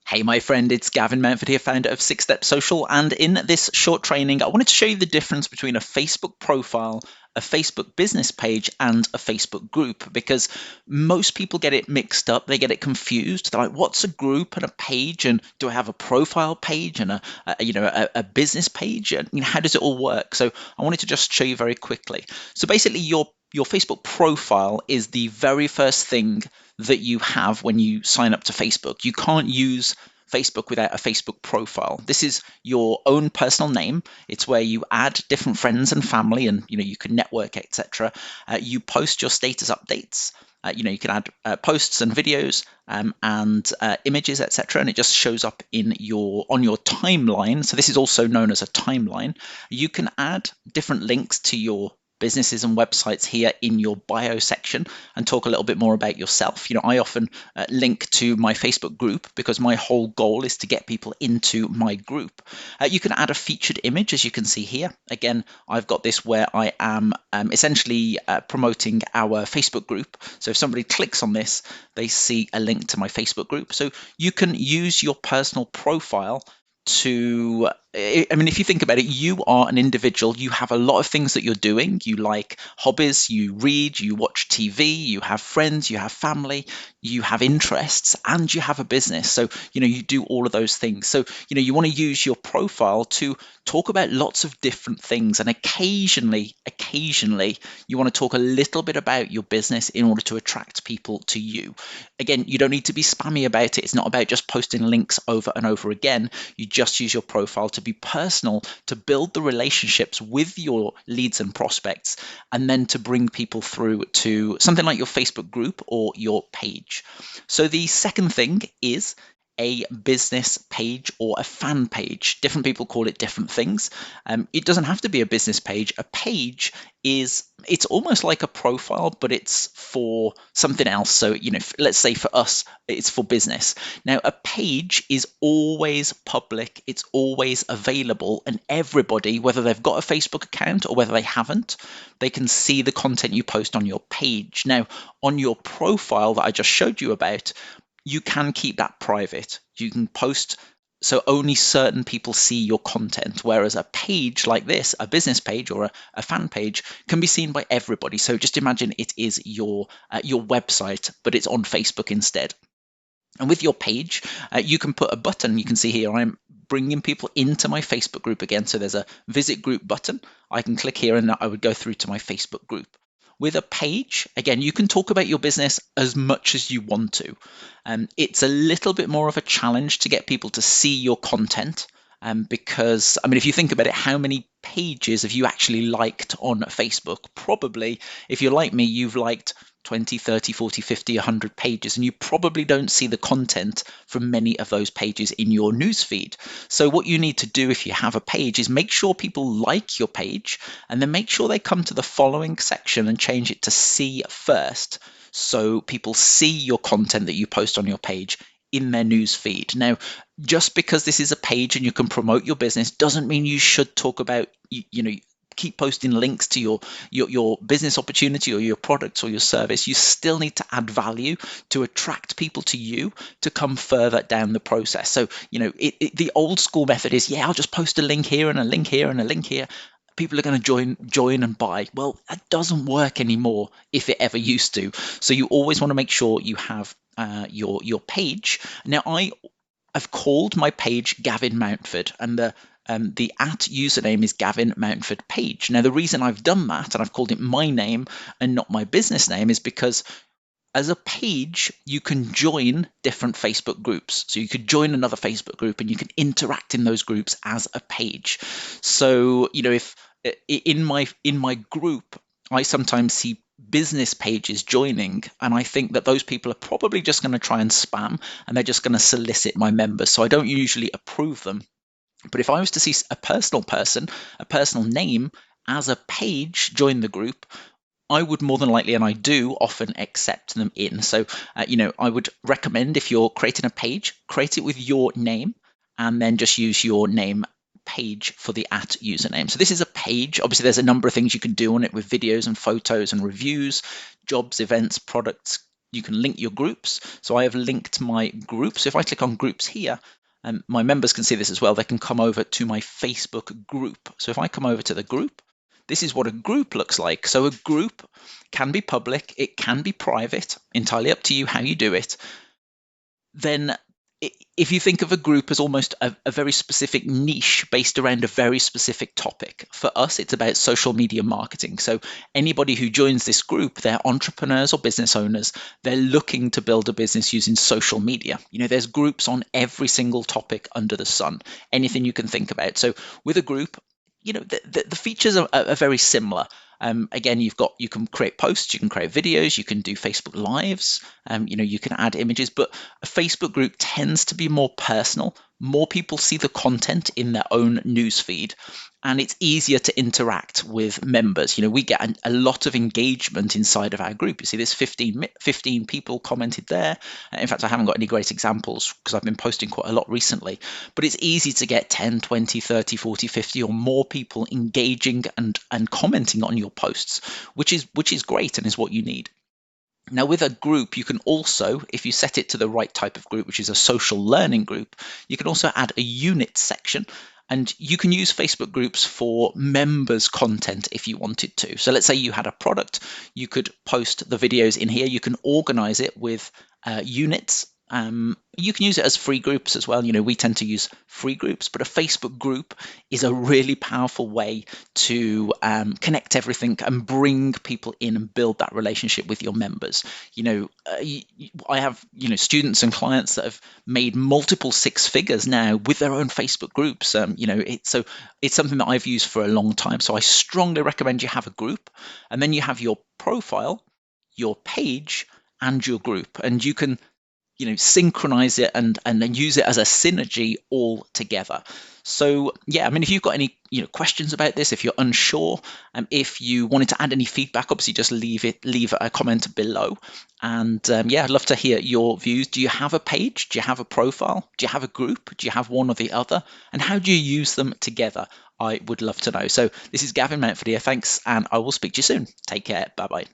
Hey, my friend, it's Gavin Mountford here, founder of Six Step Social. And in this short training, I wanted to show you the difference between a Facebook profile, a Facebook business page, and a Facebook group, because most people get it mixed up. They get it confused. They're like, what's a group and a page? And do I have a profile page and a business page? And how does it all work? So I wanted to just show you very quickly. So basically, your Facebook profile is the very first thing that you have when you sign up to Facebook. You can't use Facebook without a Facebook profile. This is your own personal name. It's where you add different friends and family, and you can network, etc. You post your status updates. You can add posts and videos and images, etc., and it just shows up on your timeline. So this is also known as a timeline. You can add different links to your businesses and websites here in your bio section and talk a little bit more about yourself. I often link to my Facebook group because my whole goal is to get people into my group. You can add a featured image, as you can see here. Again, I've got this where I am essentially promoting our Facebook group. So if somebody clicks on this, they see a link to my Facebook group. So you can use your personal profile to, if you think about it, you are an individual. You have a lot of things that you're doing. You like hobbies, you read, you watch TV, you have friends, you have family, you have interests, and you have a business. So, you do all of those things. So, you want to use your profile to talk about lots of different things. And occasionally, you want to talk a little bit about your business in order to attract people to you. Again, you don't need to be spammy about it. It's not about just posting links over and over again. You just use your profile to be personal, to build the relationships with your leads and prospects, and then to bring people through to something like your Facebook group or your page. So the second thing is a business page or a fan page. Different people call it different things. It doesn't have to be a business page. A page it's almost like a profile, but it's for something else. So, let's say for us, it's for business. Now, a page is always public, it's always available, and everybody, whether they've got a Facebook account or whether they haven't, they can see the content you post on your page. Now, on your profile that I just showed you about, you can keep that private. You can post so only certain people see your content, whereas a page like this, a business page or a fan page, can be seen by everybody. So just imagine it is your website, but it's on Facebook instead. And with your page, you can put a button. You can see here I'm bringing people into my Facebook group again. So there's a visit group button. I can click here and I would go through to my Facebook group. With a page, again, you can talk about your business as much as you want to. It's a little bit more of a challenge to get people to see your content. Because, if you think about it, how many pages have you actually liked on Facebook? Probably, if you're like me, you've liked 20, 30, 40, 50, 100 pages, and you probably don't see the content from many of those pages in your newsfeed. So what you need to do if you have a page is make sure people like your page, and then make sure they come to the following section and change it to see first. So people see your content that you post on your page in their news feed. Now, just because this is a page and you can promote your business doesn't mean you should talk about, keep posting links to your business opportunity or your products or your service. You still need to add value to attract people to you to come further down the process. So, the old school method is, I'll just post a link here and a link here and a link here. People are going to join and buy. Well, that doesn't work anymore if it ever used to. So you always want to make sure you have your page. Now, I've called my page Gavin Mountford, and the at username is Gavin Mountford Page. Now, the reason I've done that and I've called it my name and not my business name is because as a page, you can join different Facebook groups. So you could join another Facebook group and you can interact in those groups as a page. So, if in my group, I sometimes see business pages joining, and I think that those people are probably just going to try and spam, and they're just going to solicit my members. So I don't usually approve them. But if I was to see a personal person, a personal name as a page join the group, I would more than likely, and I do often, accept them in. So, I would recommend, if you're creating a page, create it with your name and then just use your name page for the at username. So this is a page. Obviously, there's a number of things you can do on it with videos and photos and reviews, jobs, events, products, you can link your groups. So I have linked my group. So if I click on groups here, my members can see this as well. They can come over to my Facebook group. So if I come over to the group, this is what a group looks like. So a group can be public, it can be private, entirely up to you how you do it. Then if you think of a group as almost a very specific niche based around a very specific topic, for us, it's about social media marketing. So anybody who joins this group, they're entrepreneurs or business owners. They're looking to build a business using social media. There's groups on every single topic under the sun, anything you can think about. So with a group, the features are very similar. Again, you can create posts, you can create videos, you can do Facebook Lives, you can add images, but a Facebook group tends to be more personal. More people see the content in their own newsfeed, and it's easier to interact with members. We get a lot of engagement inside of our group. You see, there's 15 people commented there. In fact, I haven't got any great examples because I've been posting quite a lot recently, but it's easy to get 10, 20, 30, 40, 50 or more people engaging and commenting on your posts, which is great and is what you need. Now, with a group, you can also, if you set it to the right type of group, which is a social learning group, you can also add a unit section. And you can use Facebook groups for members' content if you wanted to. So let's say you had a product, you could post the videos in here. You can organize it with units. You can use it as free groups as well. We tend to use free groups, but a Facebook group is a really powerful way to connect everything and bring people in and build that relationship with your members. I have students and clients that have made multiple six figures now with their own Facebook groups. It's something that I've used for a long time. So I strongly recommend you have a group, and then you have your profile, your page, and your group, and you can synchronize it and then use it as a synergy all together. So yeah, if you've got any questions about this, if you're unsure, if you wanted to add any feedback, obviously just leave a comment below. And I'd love to hear your views. Do you have a page? Do you have a profile? Do you have a group? Do you have one or the other? And how do you use them together? I would love to know. So this is Gavin Mountford here. Thanks, and I will speak to you soon. Take care. Bye bye.